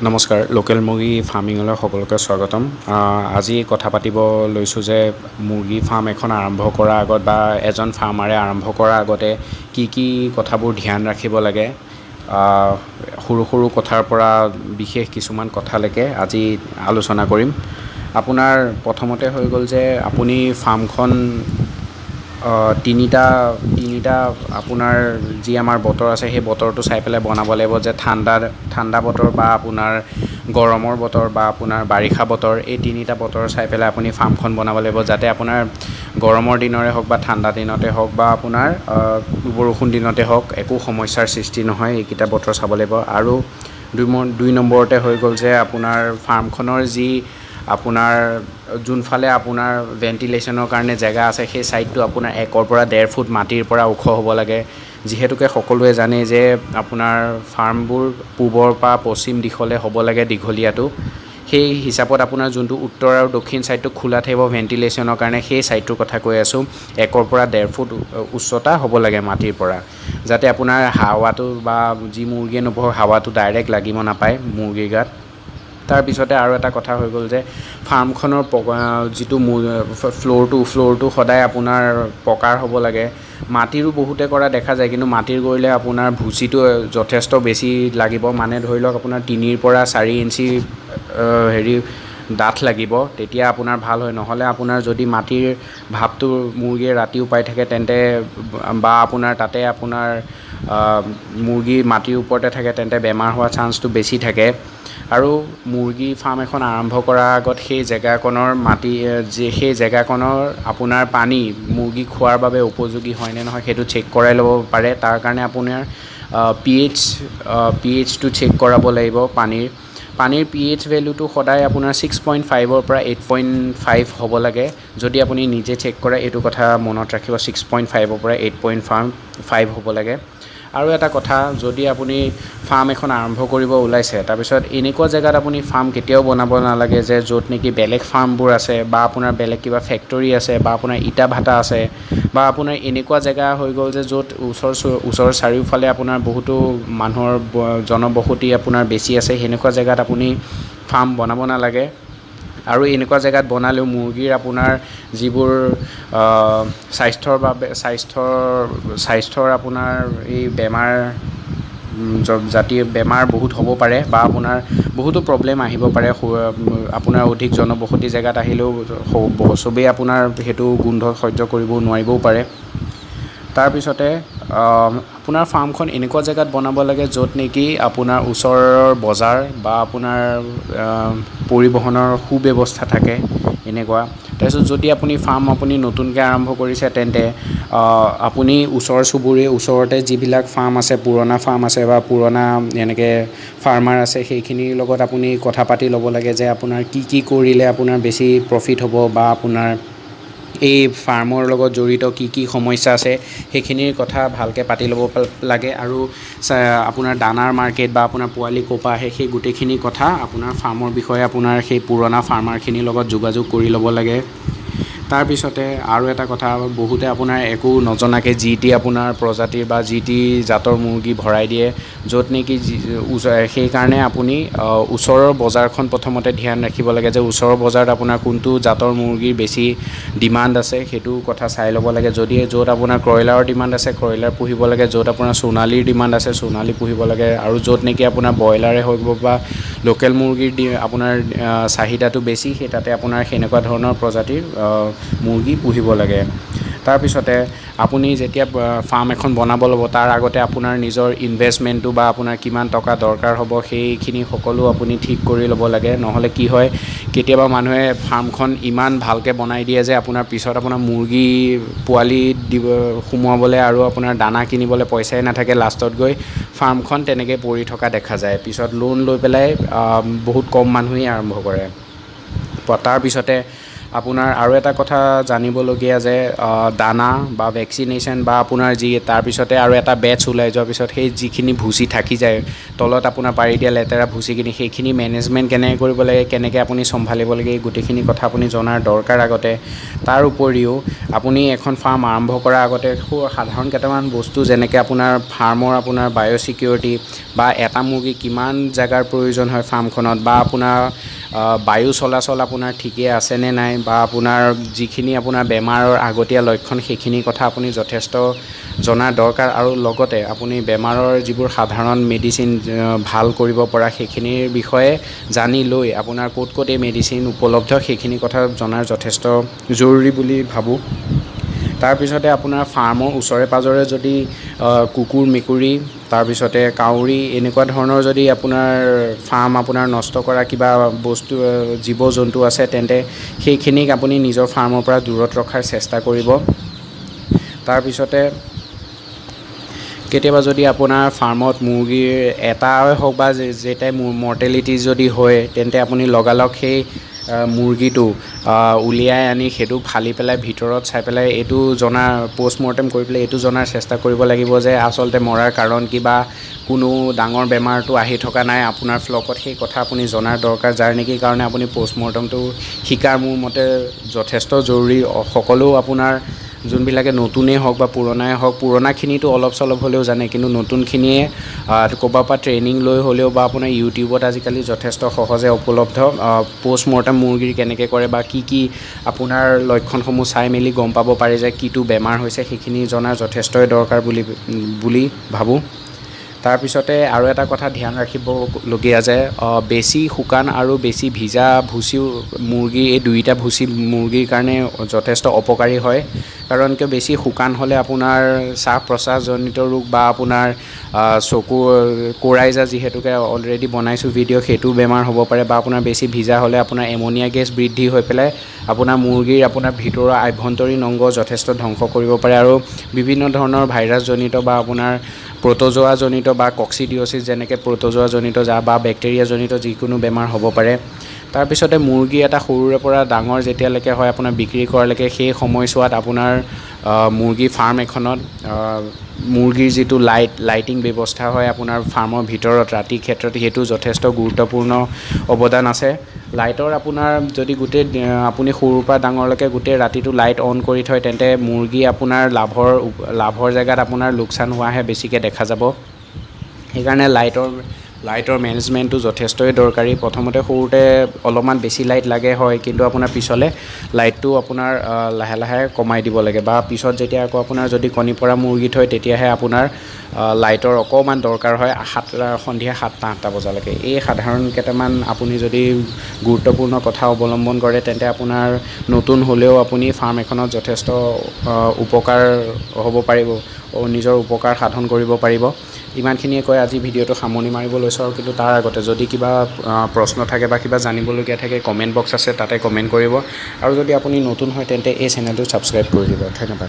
নমস্কাৰ লোকেল মুৰ্গী ফাৰ্মিঙলৈ সকলোকে স্বাগতম। আজি কথা পাতিব লৈছোঁ যে মুৰ্গী ফাৰ্ম এখন আৰম্ভ কৰাৰ আগত বা এজন ফাৰ্মাৰে আৰম্ভ কৰাৰ আগতে কি কি কথাবোৰ ধ্যান ৰাখিব লাগে, সৰু সৰু কথাৰ পৰা বিশেষ কিছুমান কথালৈকে আজি আলোচনা কৰিম। আপোনাৰ প্ৰথমতে হৈ গ'ল যে আপুনি ফাৰ্মখন তিনিটা আপোনাৰ যি আমাৰ বতৰ আছে সেই বতৰটো চাই পেলাই বনাব লাগিব, যে ঠাণ্ডা বতৰ বা আপোনাৰ গৰমৰ বতৰ বা আপোনাৰ বাৰিষা বতৰ, এই তিনিটা বতৰ চাই পেলাই আপুনি ফাৰ্মখন বনাব লাগিব, যাতে আপোনাৰ গৰমৰ দিনৰে হওক বা ঠাণ্ডা দিনতে হওক বা আপোনাৰ বৰষুণ দিনতে হওক একো সমস্যাৰ সৃষ্টি নহয়, এইকেইটা বতৰ চাব লাগিব। আৰু দুই নম্বৰতে হৈ গ'ল যে আপোনাৰ ফাৰ্মখনৰ যি আপোনাৰ যোনফালে আপোনাৰ ভেণ্টিলেশ্যনৰ কাৰণে জেগা আছে সেই ছাইডটো আপোনাৰ 1 পৰা 1.5 ফুট মাটিৰ পৰা ওখ হ'ব লাগে। যিহেতুকে সকলোৱে জানে যে আপোনাৰ ফাৰ্মবোৰ পূবৰ পৰা পশ্চিম দিশলৈ হ'ব লাগে দীঘলীয়াটো, সেই হিচাপত আপোনাৰ যোনটো উত্তৰ আৰু দক্ষিণ ছাইডটো খোলা থাকিব ভেণ্টিলেশ্যনৰ কাৰণে, সেই ছাইডটোৰ কথা কৈ আছোঁ। 1 পৰা 1.5 ফুট উচ্চতা হ'ব লাগে মাটিৰ পৰা, যাতে আপোনাৰ হাৱাটো বা যি মুৰ্গীয়ে নোপোহক হাৱাটো ডাইৰেক্ট লাগিব নাপায় মুৰ্গীৰ গাত। তাৰপিছতে আৰু এটা কথা হৈ গ'ল যে ফাৰ্মখনৰ যিটো ফ্ল'ৰটো সদায় আপোনাৰ পকাৰ হ'ব লাগে। মাটিৰো বহুতে কৰা দেখা যায়, কিন্তু মাটিৰ কৰিলে আপোনাৰ ভুচিটো যথেষ্ট বেছি লাগিব, মানে ধৰি লওক আপোনাৰ 3 পৰা 4 ইঞ্চি ডাঠ লাগিব, তেতিয়া আপোনাৰ ভাল হয়। নহ'লে আপোনাৰ যদি মাটিৰ ভাপটো মুৰ্গীয়ে ৰাতিও পাই থাকে তেন্তে বা আপোনাৰ তাতে আপোনাৰ মুৰ্গী মাটিৰ ওপৰতে থাকে তেন্তে বেমাৰ হোৱাৰ চান্সটো বেছি থাকে। আৰু মুৰ্গী ফাৰ্ম এখন আৰম্ভ কৰাৰ আগত সেই জেগাকণৰ আপোনাৰ পানী মুৰ্গী খোৱাৰ বাবে উপযোগী হয়নে নহয় সেইটো চেক কৰাই ল'ব পাৰে। তাৰ কাৰণে আপোনাৰ pH টো চেক কৰাব লাগিব। পানীৰ pH ভেলুটো সদায় আপোনাৰ 6.5 পৰা 8.5 হ'ব লাগে। যদি আপুনি নিজে চেক কৰে এইটো কথা মনত ৰাখিব, 6.5 পৰা 8.5 হ'ব লাগে। আৰু এটা কথা, যদি আপুনি ফাৰ্ম এখন আৰম্ভ কৰিব ওলাইছে, তাৰপিছত এনেকুৱা জেগাত আপুনি ফাৰ্ম কেতিয়াও বনাব নালাগে যে য'ত নেকি বেলেগ ফাৰ্মবোৰ আছে বা আপোনাৰ বেলেগ কিবা ফেক্টৰী আছে বা আপোনাৰ ইটা ভাটা আছে, বা আপোনাৰ এনেকুৱা জেগা হৈ গ'ল যে য'ত ওচৰৰ চাৰিওফালে আপোনাৰ বহুতো মানুহৰ জনবসতি আপোনাৰ বেছি আছে, সেনেকুৱা জেগাত আপুনি ফাৰ্ম বনাব নালাগে। আৰু এনেকুৱা জেগাত বনালেও মুৰ্গীৰ আপোনাৰ যিবোৰ স্বাস্থ্যৰ আপোনাৰ এই বেমাৰ বহুত হ'ব পাৰে, বা আপোনাৰ বহুতো প্ৰব্লেম আহিব পাৰে। আপোনাৰ অধিক জনবসতি জেগাত আহিলেও চবেই আপোনাৰ সেইটো গোন্ধ সহ্য কৰিব নোৱাৰিবও পাৰে। তাৰপিছতে আপোনাৰ ফাৰ্মখন এনেকুৱা জেগাত বনাব লাগে য'ত নেকি আপোনাৰ ওচৰৰ বজাৰ বা আপোনাৰ পৰিবহণৰ সুব্যৱস্থা থাকে এনেকুৱা। তাৰপিছত যদি আপুনি ফাৰ্ম নতুনকৈ আৰম্ভ কৰিছে, তেন্তে আপুনি ওচৰতে যিবিলাক ফাৰ্ম আছে, পুৰণা ফাৰ্ম আছে বা পুৰণা এনেকৈ ফাৰ্মাৰ আছে, সেইখিনিৰ লগত আপুনি কথা পাতি ল'ব লাগে যে আপোনাৰ কি কৰিলে আপোনাৰ বেছি প্ৰফিট হ'ব, বা আপোনাৰ এই ফাৰ্মৰ লগত জড়িত কি সমস্যা আছে সেইখিনিৰ কথা ভালকৈ পাতি ল'ব লাগে। আৰু আপোনাৰ দানাৰ মাৰ্কেট বা আপোনাৰ পোৱালি ক'ৰ পৰা আহে সেই গোটেইখিনি কথা আপোনাৰ ফাৰ্মৰ বিষয়ে আপোনাৰ সেই পুৰণা ফাৰ্মাৰখিনিৰ লগত যোগাযোগ কৰি ল'ব লাগে। তাৰপিছতে আৰু এটা কথা, বহুতে আপোনাৰ একো নজনাকৈ যি টি আপোনাৰ প্ৰজাতিৰ বা যি টি জাতৰ মুৰ্গী ভৰাই দিয়ে, য'ত নেকি সেইকাৰণে আপুনি ওচৰৰ বজাৰখন প্ৰথমতে ধ্যান ৰাখিব লাগে, যে ওচৰৰ বজাৰত আপোনাৰ কোনটো জাতৰ মুৰ্গীৰ বেছি ডিমাণ্ড আছে সেইটো কথা চাই ল'ব লাগে। য'ত আপোনাৰ কয়লাৰৰ ডিমাণ্ড আছে কয়লাৰ পুহিব লাগে, য'ত আপোনাৰ সোণালীৰ ডিমাণ্ড আছে সোণালী পুহিব লাগে, আৰু য'ত নেকি আপোনাৰ ব্ৰইলাৰে হওক বা লোকেল মুৰ্গীৰ আপোনাৰ চাহিদাটো বেছি, সেই তাতে আপোনাৰ সেনেকুৱা ধৰণৰ প্ৰজাতিৰ মুৰ্গী পুহিব লাগে। তাৰপিছতে আপুনি যেতিয়া ফাৰ্ম এখন বনাব ল'ব, তাৰ আগতে আপোনাৰ নিজৰ ইনভেষ্টমেণ্টটো বা আপোনাৰ কিমান টকা দৰকাৰ হ'ব সেইখিনি সকলো আপুনি ঠিক কৰি ল'ব লাগে। নহ'লে কি হয়, কেতিয়াবা মানুহে ফাৰ্মখন ইমান ভালকৈ বনাই দিয়ে যে আপোনাৰ পিছত আপোনাৰ মুৰ্গী পোৱালি সোমোৱাবলৈ আৰু আপোনাৰ দানা কিনিবলৈ পইচাই নাথাকে, লাষ্টত গৈ ফাৰ্মখন তেনেকৈ পৰি থকা দেখা যায়। পিছত লোন লৈ পেলাই বহুত কম মানুহেই আৰম্ভ কৰে। তাৰপিছতে আপোনাৰ আৰু এটা কথা জানিবলগীয়া যে দানা বা ভেকচিনেশ্যন বা আপোনাৰ যি তাৰপিছতে আৰু এটা বেটছ ওলাই যোৱাৰ পিছত সেই যিখিনি ভুচি থাকি যায় তলত আপোনাৰ পাৰি দিয়া লেতেৰা ভুচিখিনি সেইখিনি মেনেজমেণ্ট কেনেকৈ কৰিব লাগে, কেনেকৈ আপুনি চম্ভালিব লাগে, এই গোটেইখিনি কথা আপুনি জনাৰ দৰকাৰ আগতে। তাৰ উপৰিও আপুনি এখন ফাৰ্ম আৰম্ভ কৰাৰ আগতে সাধাৰণ কেইটামান বস্তু যেনেকৈ আপোনাৰ ফাৰ্মৰ আপোনাৰ বায়'ছিকিউৰিটি বা এটা মুৰ্গী কিমান জেগাৰ প্ৰয়োজন হয় ফাৰ্মখনত, বা আপোনাৰ বায়ু চলাচল আপোনাৰ ঠিকে আছেনে নাই, বা আপোনাৰ যিখিনি আপোনাৰ বেমাৰৰ আগতীয়া লক্ষণ সেইখিনিৰ কথা আপুনি যথেষ্ট জনাৰ দৰকাৰ। আৰু লগতে আপুনি বেমাৰৰ যিবোৰ সাধাৰণ মেডিচিন ভাল কৰিব পৰা সেইখিনিৰ বিষয়ে জানি লৈ আপোনাৰ ক'ত ক'ত এই মেডিচিন উপলব্ধ সেইখিনি কথা জনাৰ যথেষ্ট জৰুৰী বুলি ভাবোঁ। তাৰপিছতে আপোনাৰ ফাৰ্মৰ ওচৰে পাঁজৰে যদি কুকুৰ মেকুৰী তাৰপিছতে কাউৰী এনেকুৱা ধৰণৰ যদি আপোনাৰ ফাৰ্ম আপোনাৰ নষ্ট কৰা কিবা বস্তু জীৱ জন্তু আছে তেন্তে সেইখিনিক আপুনি নিজৰ ফাৰ্মৰ পৰা দূৰত ৰখাৰ চেষ্টা কৰিব। তাৰপিছতে কেতিয়াবা যদি আপোনাৰ ফাৰ্মত মুৰ্গীৰ এটাই হওক বা যেটাই মৰ্টেলিটি যদি হয় তেন্তে আপুনি লগালগ সেই মুৰ্গীটো উলিয়াই আনি সেইটো ফালি পেলাই ভিতৰত চাই পেলাই এইটো জনাৰ পষ্টমৰ্টেম কৰি পেলাই এইটো জনাৰ চেষ্টা কৰিব লাগিব যে আচলতে মৰাৰ কাৰণ কি বা কোনো ডাঙৰ বেমাৰটো আহি থকা নাই আপোনাৰ ফ্লকত, সেই কথা আপুনি জনাৰ দৰকাৰ, যাৰ নেকি কাৰণে আপুনি পষ্টমৰ্টেমটো শিকাৰ মোৰ মতে যথেষ্ট জৰুৰী। সকলো আপোনাৰ যোনবিলাকে নতুনেই হওক বা পুৰণাই হওক, পুৰণাখিনিতো অলপ চলপ হ'লেও জানে, কিন্তু নতুনখিনিয়ে ক'ৰবাৰ পৰা ট্ৰেইনিং লৈ হ'লেও বা আপোনাৰ ইউটিউবত আজিকালি যথেষ্ট সহজে উপলব্ধ পষ্টমৰ্টেম মুৰ্গীৰ কেনেকৈ কৰে বা কি কি আপোনাৰ লক্ষণসমূহ চাই মেলি গম পাব পাৰি যে কিটো বেমাৰ হৈছে, সেইখিনি জনাৰ যথেষ্টই দৰকাৰ বুলি ভাবোঁ। তাৰপিছতে আৰু এটা কথা ধ্যান ৰাখিবলগীয়া যে বেছি শুকান আৰু বেছি ভিজা ভুচিও মুৰ্গী, এই দুইটা ভুচি মুৰ্গীৰ কাৰণে যথেষ্ট অপকাৰী হয়। কাৰণ কিয় বেছি শুকান হ'লে আপোনাৰ শ্বাস প্ৰশ্বাসজনিত ৰোগ বা আপোনাৰ চকু কোৰাইজা যিহেতুকে অলৰেডি বনাইছোঁ ভিডিঅ', সেইটো বেমাৰ হ'ব পাৰে, বা আপোনাৰ বেছি ভিজা হ'লে আপোনাৰ এমনিয়া গেছ বৃদ্ধি হৈ পেলাই আপোনাৰ মুৰ্গীৰ আপোনাৰ ভিতৰুৱা আভ্যন্তৰীণ অংগ যথেষ্ট ধ্বংস কৰিব পাৰে, আৰু বিভিন্ন ধৰণৰ ভাইৰাছজনিত বা আপোনাৰ প্ৰট'জোৱাজনিত বা কক্সিডিঅ'চিছ যেনেকৈ প্ৰট'জোৱাজনিত বা বেক্টেৰিয়াজনিত যিকোনো বেমাৰ হ'ব পাৰে। তাৰপিছতে মুৰ্গী এটা সৰুৰে পৰা ডাঙৰ যেতিয়ালৈকে হয় আপোনাৰ বিক্ৰী কৰালৈকে সেই সময়ছোৱাত আপোনাৰ মুৰ্গী ফাৰ্ম এখনত মুৰ্গীৰ যিটো লাইটিং ব্যৱস্থা হয় আপোনাৰ ফাৰ্মৰ ভিতৰত ৰাতিৰ ক্ষেত্ৰত, সেইটো যথেষ্ট গুৰুত্বপূৰ্ণ অৱদান আছে। লাইটৰ আপোনাৰ যদি গোটেই আপুনি সৰুৰ পৰা ডাঙৰলৈকে গোটেই ৰাতিটো লাইট অন কৰি থয় তেন্তে মুৰ্গী আপোনাৰ লাভৰ জেগাত আপোনাৰ লোকচান হোৱাহে বেছিকৈ দেখা যাব। সেইকাৰণে লাইটৰ মেনেজমেণ্টটো যথেষ্টই দৰকাৰী। প্ৰথমতে সৰুতে অলপমান বেছি লাইট লাগে হয়, কিন্তু আপোনাৰ পিছলৈ লাইটটো আপোনাৰ লাহে লাহে কমাই দিব লাগে, বা পিছত যেতিয়া আকৌ আপোনাৰ যদি কণী পৰা মুৰ্গী থয় তেতিয়াহে আপোনাৰ লাইটৰ অকণমান দৰকাৰ হয় সন্ধিয়া 7টা-8টা বজালৈকে। এই সাধাৰণ কেইটামান আপুনি যদি গুৰুত্বপূৰ্ণ কথা অৱলম্বন কৰে তেন্তে আপোনাৰ নতুন হ'লেও আপুনি ফাৰ্ম এখনত যথেষ্ট উপকাৰ হ'ব পাৰিব, নিজৰ উপকাৰ সাধন কৰিব পাৰিব। ইমানখিনিয়ে কৈ আজি ভিডিঅ'টো সামৰণি মাৰিব লৈছোঁ, আৰু কিন্তু তাৰ আগতে যদি কিবা প্ৰশ্ন থাকে বা কিবা জানিবলগীয়া থাকে কমেণ্ট বক্স আছে তাতে কমেণ্ট কৰিব, আৰু যদি আপুনি নতুন হয় তেন্তে এই চেনেলটো ছাবস্ক্ৰাইব কৰি দিব। ধন্যবাদ।